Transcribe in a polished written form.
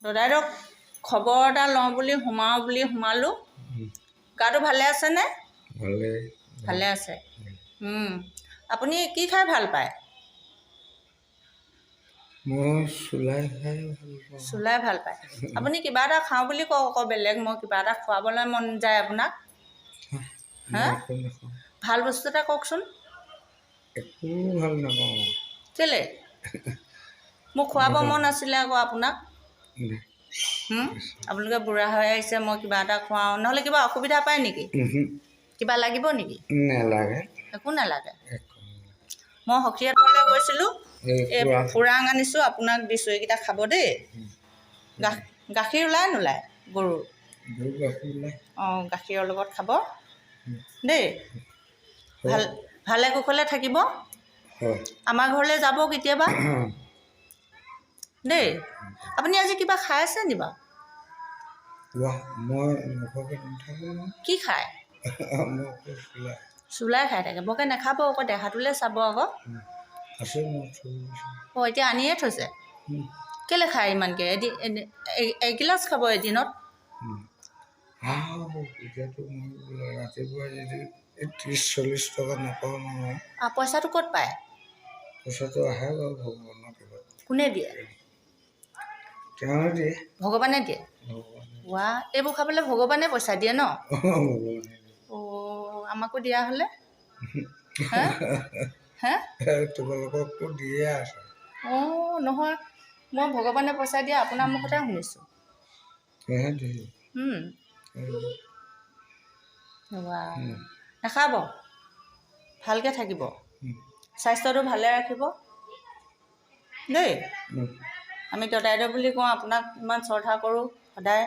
দাদাইদেউক খবৰ এটা লওঁ বুলি সোমালোঁ। গাটো ভালে আছেনে? ভালে আছে। আপুনি কি খাই ভাল পায়? মই চুলাই খাই ভাল পাওঁ। চুলাই ভাল পায়। আপুনি কিবা এটা খাওঁ বুলি কওক আকৌ বেলেগ, মই কিবা এটা খুৱাবলৈ মন যায় আপোনাক। হা? ভাল বস্তু এটা কওকচোন। একো ভাল নাপাওঁ। কেলে? মোক খুৱাব মন আছিলে আকৌ আপোনাক। আপোনালোকে বুঢ়া হৈ আহিছে, মই কিবা এটা খুৱাওঁ। নহ'লে কিবা অসুবিধা পায় নেকি? কিবা লাগিব নেকি? নেলাগে। একো নালাগে। মই সখীহঁতলৈ গৈছিলোঁ, এই পুৰাং আনিছোঁ, আপোনাক দিছোঁ। এইকেইটা খাব দেই। গাখীৰ ওলাই নোলায় গৰুৰ? অঁ, গাখীৰৰ লগত খাব দেই। ভালে কুশলে থাকিব। আমাৰ ঘৰলৈ যাব কেতিয়াবা দেই। আপুনি আজি কিবা খাই আছে নি বাৰু? কি খায়? চুলাই খাই থাকে। বৰকৈ নাখাব আকৌ, দেহাটোলৈ চাব আকৌ। অঁ, এতিয়া আনিয়ে থৈছে। কেলৈ খায় ইমানকৈ? এগিলাচ খাব এদিনত। ৰাতিপুৱা যদি 30-40 টকা নাপাওঁ নহয়। পইচাটো ক'ত পায়? পইচাটো আহে বাৰু ভগৱানৰ কৃপাত। কোনে দিয়ে? তেওঁ দিয়ে। ভগৱানে দিয়ে? ৱা, এইবোৰ খাবলৈ ভগৱানে পইচা দিয়ে ন? অঁ, আমাকো দিয়া হ'লে। হা হা? তোমালোককতো দিয়ে আছে। অঁ, নহয়, মই ভগৱানে পইচা দিয়া আপোনাৰ মুখতে শুনিছোঁ। নাখাব, ভালকৈ থাকিব, স্বাস্থ্যটো ভালে ৰাখিব দেই। আমি দাদাইদেউ বুলি কওঁ, আপোনাক ইমান শ্ৰদ্ধা কৰোঁ সদায়।